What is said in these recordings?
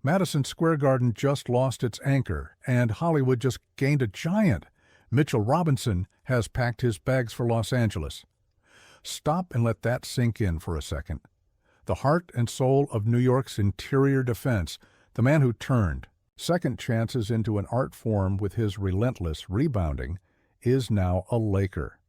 Madison Square Garden just lost its anchor, and Hollywood just gained a giant. Mitchell Robinson has packed his bags for Los Angeles. Stop and let that sink in for a second. The heart and soul of New York's interior defense, the man who turned second chances into an art form with his relentless rebounding, is now a Laker.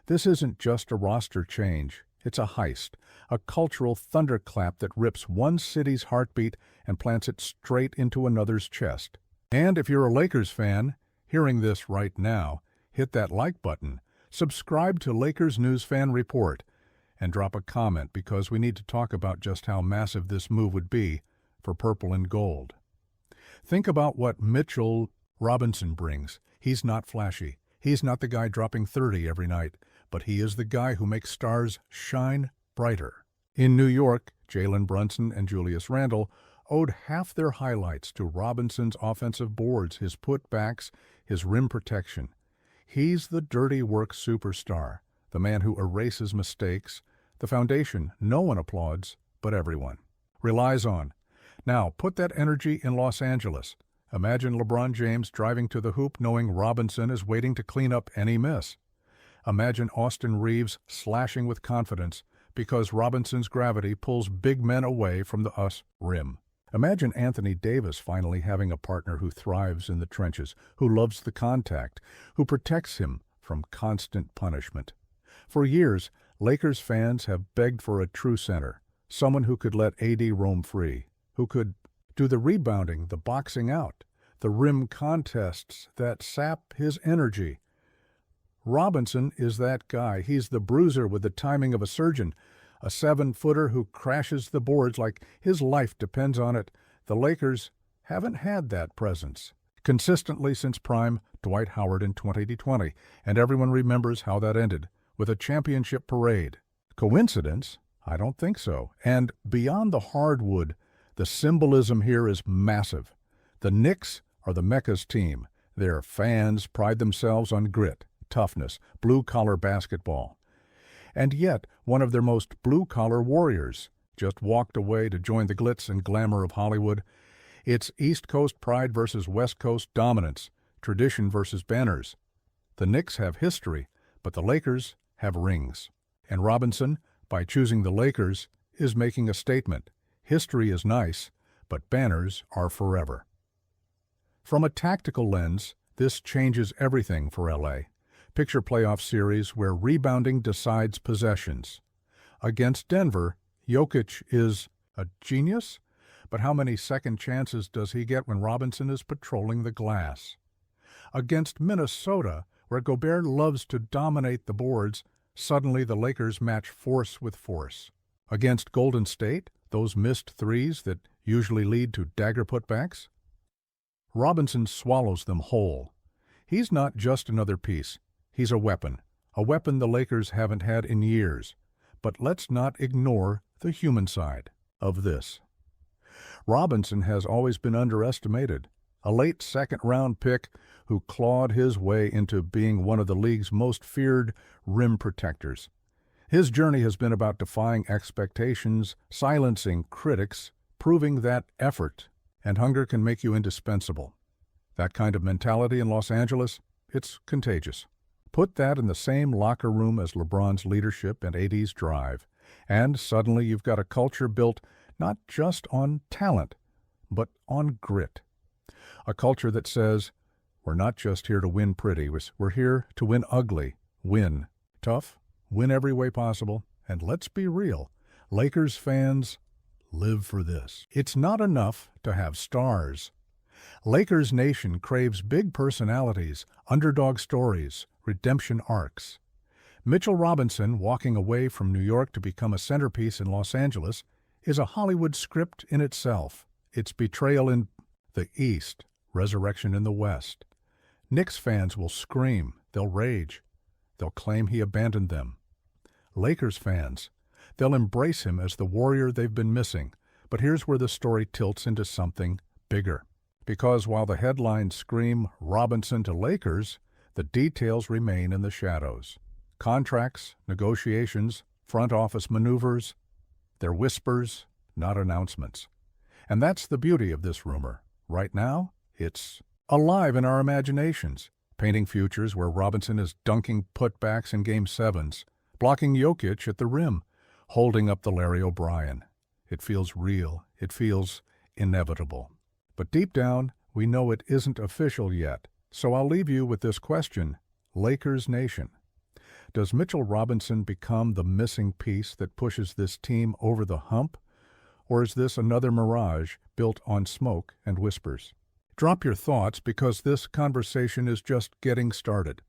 This isn't just a roster change. It's a heist, a cultural thunderclap that rips one city's heartbeat and plants it straight into another's chest. And if you're a Lakers fan, hearing this right now, hit that like button, subscribe to Lakers News Fan Report, and drop a comment because we need to talk about just how massive this move would be for purple and gold. Think about what Mitchell Robinson brings. He's not flashy. He's not the guy dropping 30 every night, but he is the guy who makes stars shine brighter. In New York, Jalen Brunson and Julius Randle owed half their highlights to Robinson's offensive boards, his putbacks, his rim protection. He's the dirty work superstar, the man who erases mistakes, the foundation no one applauds, but everyone relies on. Now, put that energy in Los Angeles. Imagine LeBron James driving to the hoop knowing Robinson is waiting to clean up any miss. Imagine Austin Reeves slashing with confidence because Robinson's gravity pulls big men away from the us rim. Imagine Anthony Davis finally having a partner who thrives in the trenches, who loves the contact, who protects him from constant punishment. For years, Lakers fans have begged for a true center, someone who could let AD roam free, who could do the rebounding, the boxing out, the rim contests that sap his energy. Robinson is that guy. He's the bruiser with the timing of a surgeon, a 7-footer who crashes the boards like his life depends on it. The Lakers haven't had that presence consistently since prime Dwight Howard in 2020, and everyone remembers how that ended, with a championship parade. Coincidence? I don't think so. And beyond the hardwood, the symbolism here is massive. The Knicks are the Mecca's team. Their fans pride themselves on grit, toughness, blue-collar basketball. And yet, one of their most blue-collar warriors just walked away to join the glitz and glamour of Hollywood. It's East Coast pride versus West Coast dominance, tradition versus banners. The Knicks have history, but the Lakers have rings. And Robinson, by choosing the Lakers, is making a statement. History is nice, but banners are forever. From a tactical lens, this changes everything for LA. Picture playoff series where rebounding decides possessions. Against Denver, Jokic is a genius, but how many second chances does he get when Robinson is patrolling the glass? Against Minnesota, where Gobert loves to dominate the boards, suddenly the Lakers match force with force. Against Golden State, those missed threes that usually lead to dagger putbacks, Robinson swallows them whole. He's not just another piece. He's a weapon the Lakers haven't had in years. But let's not ignore the human side of this. Robinson has always been underestimated, a late second-round pick who clawed his way into being one of the league's most feared rim protectors. His journey has been about defying expectations, silencing critics, proving that effort and hunger can make you indispensable. That kind of mentality in Los Angeles, it's contagious. Put that in the same locker room as LeBron's leadership and AD's drive, and suddenly you've got a culture built not just on talent, but on grit. A culture that says, we're not just here to win pretty, we're here to win ugly, win tough, win every way possible, and let's be real, Lakers fans live for this. It's not enough to have stars. Lakers Nation craves big personalities, underdog stories, redemption arcs. Mitchell Robinson walking away from New York to become a centerpiece in Los Angeles is a Hollywood script in itself. It's betrayal in the East, resurrection in the West. Knicks fans will scream, they'll rage, they'll claim he abandoned them. Lakers fans, they'll embrace him as the warrior they've been missing. But here's where the story tilts into something bigger. Because while the headlines scream Robinson to Lakers, the details remain in the shadows. Contracts, negotiations, front office maneuvers, they're whispers, not announcements. And that's the beauty of this rumor. Right now, it's alive in our imaginations, painting futures where Robinson is dunking putbacks in Game 7s, blocking Jokic at the rim, holding up the Larry O'Brien. It feels real. It feels inevitable. But deep down, we know it isn't official yet. So I'll leave you with this question. Lakers Nation. Does Mitchell Robinson become the missing piece that pushes this team over the hump? Or is this another mirage built on smoke and whispers? Drop your thoughts because this conversation is just getting started.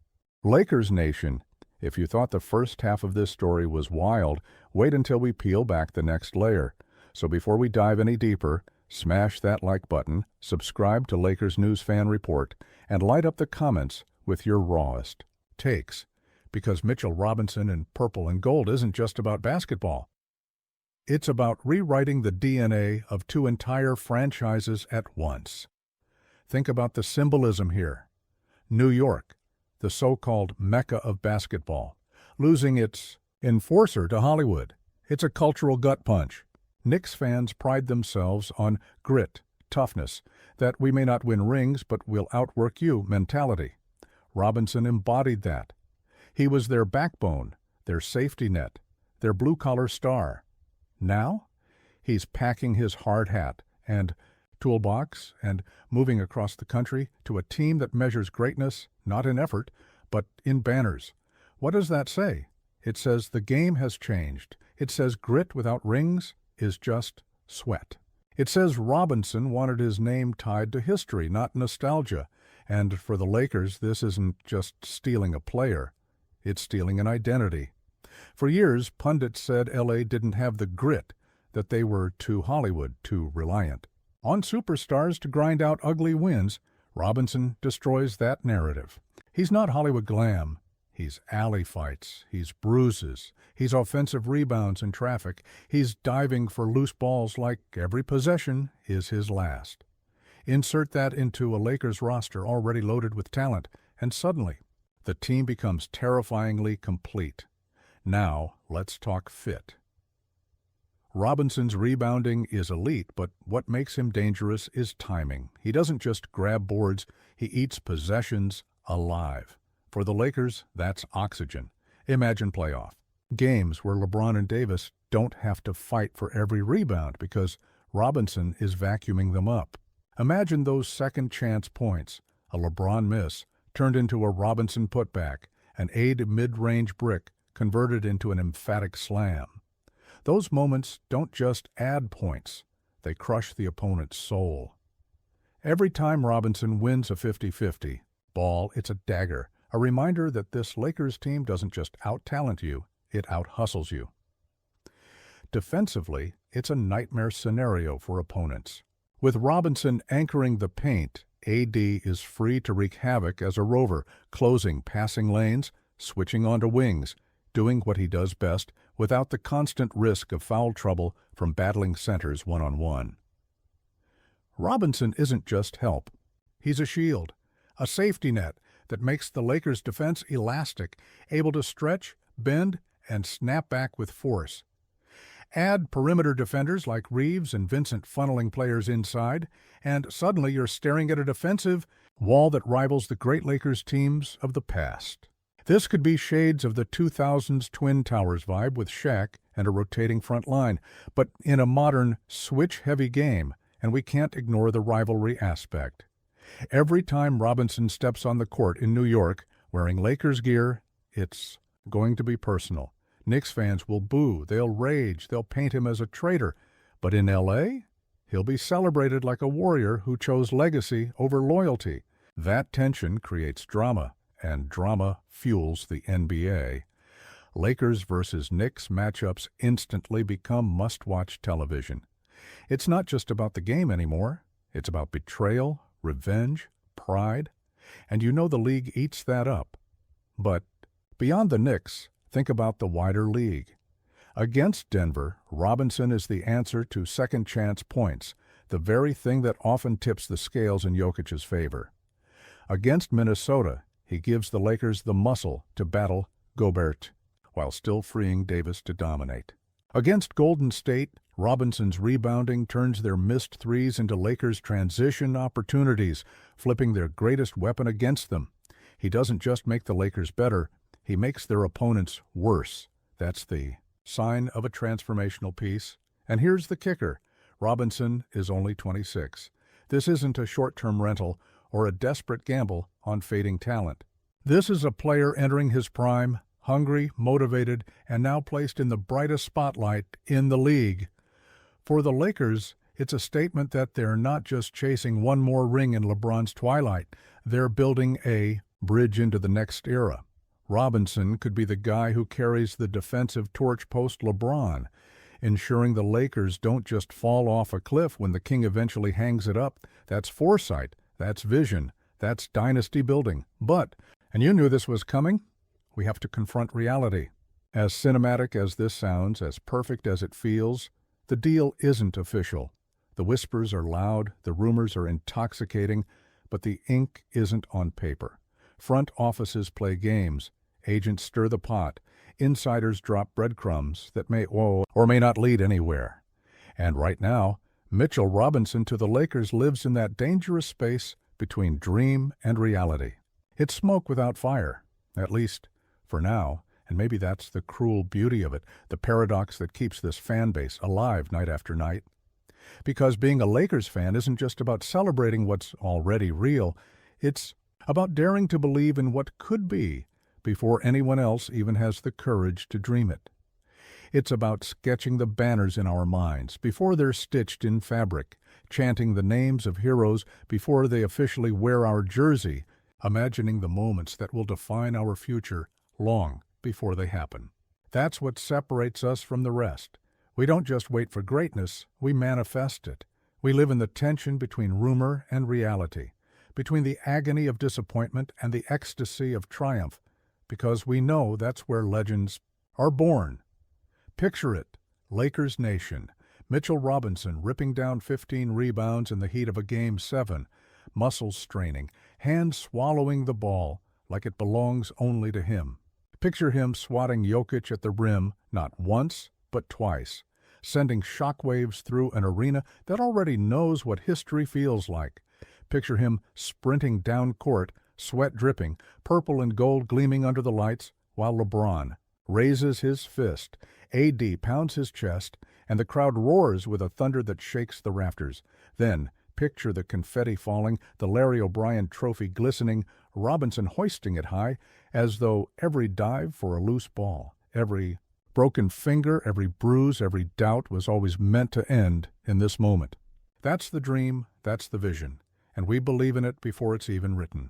Lakers Nation. If you thought the first half of this story was wild, wait until we peel back the next layer. So before we dive any deeper, smash that like button, subscribe to Lakers News Fan Report, and light up the comments with your rawest takes. Because Mitchell Robinson in purple and gold isn't just about basketball. It's about rewriting the DNA of two entire franchises at once. Think about the symbolism here. New York, the so-called Mecca of basketball, losing its enforcer to Hollywood. It's a cultural gut punch. Knicks fans pride themselves on grit, toughness, that we may not win rings but we'll outwork you mentality. Robinson embodied that. He was their backbone, their safety net, their blue-collar star. Now, he's packing his hard hat and toolbox and moving across the country to a team that measures greatness not in effort, but in banners. What does that say? It says the game has changed. It says grit without rings is just sweat. It says Robinson wanted his name tied to history, not nostalgia. And for the Lakers, this isn't just stealing a player. It's stealing an identity. For years, pundits said L.A. didn't have the grit, that they were too Hollywood, too reliant on superstars to grind out ugly wins. Robinson destroys that narrative. He's not Hollywood glam. He's alley fights. He's bruises. He's offensive rebounds in traffic. He's diving for loose balls like every possession is his last. Insert that into a Lakers roster already loaded with talent, and suddenly, the team becomes terrifyingly complete. Now, let's talk fit. Robinson's rebounding is elite, but what makes him dangerous is timing. He doesn't just grab boards, he eats possessions alive. For the Lakers, that's oxygen. Imagine playoff games where LeBron and Davis don't have to fight for every rebound because Robinson is vacuuming them up. Imagine those second-chance points, a LeBron miss, turned into a Robinson putback, an Aid mid-range brick converted into an emphatic slam. Those moments don't just add points, they crush the opponent's soul. Every time Robinson wins a 50-50 ball, it's a dagger, a reminder that this Lakers team doesn't just out-talent you, it out-hustles you. Defensively, it's a nightmare scenario for opponents. With Robinson anchoring the paint, AD is free to wreak havoc as a rover, closing passing lanes, switching onto wings, doing what he does best without the constant risk of foul trouble from battling centers one-on-one. Robinson isn't just help. He's a shield, a safety net that makes the Lakers' defense elastic, able to stretch, bend, and snap back with force. Add perimeter defenders like Reeves and Vincent funneling players inside, and suddenly you're staring at a defensive wall that rivals the great Lakers teams of the past. This could be shades of the 2000s Twin Towers vibe with Shaq and a rotating front line, but in a modern, switch-heavy game, and we can't ignore the rivalry aspect. Every time Robinson steps on the court in New York wearing Lakers gear, it's going to be personal. Knicks fans will boo, they'll rage, they'll paint him as a traitor. But in L.A., he'll be celebrated like a warrior who chose legacy over loyalty. That tension creates drama, and drama fuels the NBA. Lakers versus Knicks matchups instantly become must-watch television. It's not just about the game anymore. It's about betrayal, revenge, pride, and you know the league eats that up. But beyond the Knicks, think about the wider league. Against Denver, Robinson is the answer to second-chance points, the very thing that often tips the scales in Jokic's favor. Against Minnesota, he gives the Lakers the muscle to battle Gobert, while still freeing Davis to dominate. Against Golden State, Robinson's rebounding turns their missed threes into Lakers' transition opportunities, flipping their greatest weapon against them. He doesn't just make the Lakers better, he makes their opponents worse. That's the sign of a transformational piece. And here's the kicker. Robinson is only 26. This isn't a short-term rental or a desperate gamble on fading talent. This is a player entering his prime, hungry, motivated, and now placed in the brightest spotlight in the league. For the Lakers, it's a statement that they're not just chasing one more ring in LeBron's twilight. They're building a bridge into the next era. Robinson could be the guy who carries the defensive torch post-LeBron, ensuring the Lakers don't just fall off a cliff when the king eventually hangs it up. That's foresight, that's vision, that's dynasty building. But, and you knew this was coming, we have to confront reality. As cinematic as this sounds, as perfect as it feels, the deal isn't official. The whispers are loud, the rumors are intoxicating, but the ink isn't on paper. Front offices play games, agents stir the pot, insiders drop breadcrumbs that may or may not lead anywhere. And right now, Mitchell Robinson to the Lakers lives in that dangerous space between dream and reality. It's smoke without fire, at least for now, and maybe that's the cruel beauty of it, the paradox that keeps this fan base alive night after night. Because being a Lakers fan isn't just about celebrating what's already real, it's about daring to believe in what could be before anyone else even has the courage to dream it. It's about sketching the banners in our minds before they're stitched in fabric, chanting the names of heroes before they officially wear our jersey, imagining the moments that will define our future long before they happen. That's what separates us from the rest. We don't just wait for greatness, we manifest it. We live in the tension between rumor and reality, between the agony of disappointment and the ecstasy of triumph, because we know that's where legends are born. Picture it, Lakers Nation, Mitchell Robinson ripping down 15 rebounds in the heat of a Game 7, muscles straining, hands swallowing the ball like it belongs only to him. Picture him swatting Jokic at the rim not once, but twice, sending shockwaves through an arena that already knows what history feels like. Picture him sprinting down court, sweat dripping, purple and gold gleaming under the lights, while LeBron raises his fist, AD pounds his chest, and the crowd roars with a thunder that shakes the rafters. Then, picture the confetti falling, the Larry O'Brien trophy glistening, Robinson hoisting it high, as though every dive for a loose ball, every broken finger, every bruise, every doubt was always meant to end in this moment. That's the dream, that's the vision, and we believe in it before it's even written.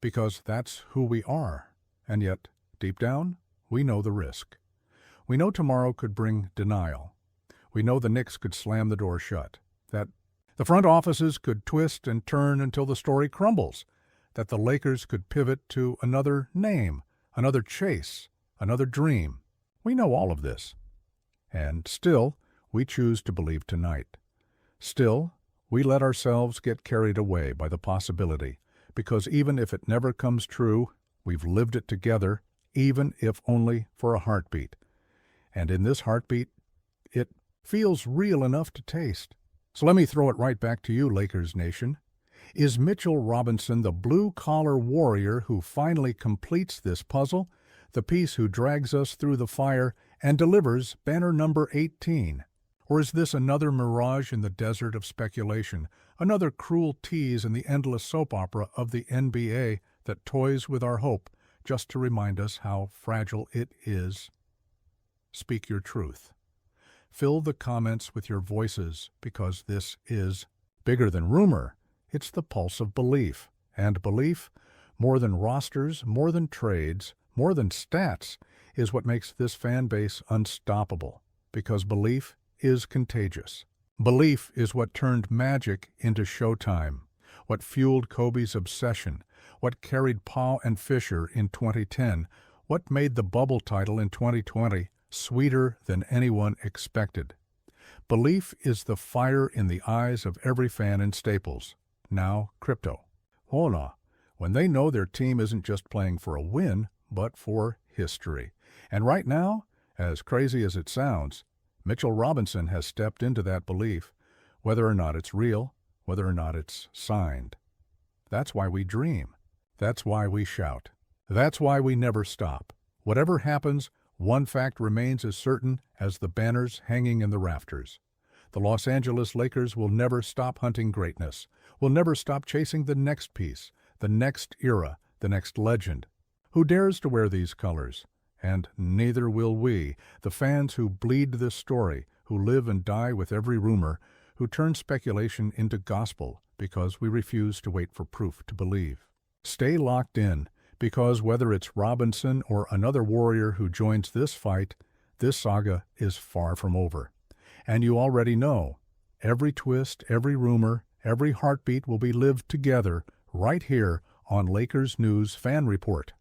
Because that's who we are, and yet, deep down, we know the risk. We know tomorrow could bring denial. We know the Knicks could slam the door shut, that the front offices could twist and turn until the story crumbles, that the Lakers could pivot to another name, another chase, another dream. We know all of this. And still, we choose to believe tonight. Still, we let ourselves get carried away by the possibility, because even if it never comes true, we've lived it together, even if only for a heartbeat. And in this heartbeat, it feels real enough to taste. So let me throw it right back to you, Lakers Nation. Is Mitchell Robinson the blue-collar warrior who finally completes this puzzle, the piece who drags us through the fire and delivers banner number 18? Or is this another mirage in the desert of speculation, another cruel tease in the endless soap opera of the NBA that toys with our hope just to remind us how fragile it is? Speak your truth. Fill the comments with your voices, because this is bigger than rumor. It's the pulse of belief. And belief, more than rosters, more than trades, more than stats, is what makes this fan base unstoppable. Because belief is contagious. Belief is what turned Magic into Showtime, what fueled Kobe's obsession, what carried Pau and Fisher in 2010, what made the bubble title in 2020 sweeter than anyone expected. Belief is the fire in the eyes of every fan in Staples, now Crypto. Hola, when they know their team isn't just playing for a win, but for history. And right now, as crazy as it sounds, Mitchell Robinson has stepped into that belief, whether or not it's real, whether or not it's signed. That's why we dream. That's why we shout. That's why we never stop. Whatever happens, one fact remains as certain as the banners hanging in the rafters. The Los Angeles Lakers will never stop hunting greatness, will never stop chasing the next piece, the next era, the next legend. Who dares to wear these colors? And neither will we, the fans who bleed this story, who live and die with every rumor, who turn speculation into gospel because we refuse to wait for proof to believe. Stay locked in, because whether it's Robinson or another warrior who joins this fight, this saga is far from over. And you already know, every twist, every rumor, every heartbeat will be lived together right here on Lakers News Fan Report.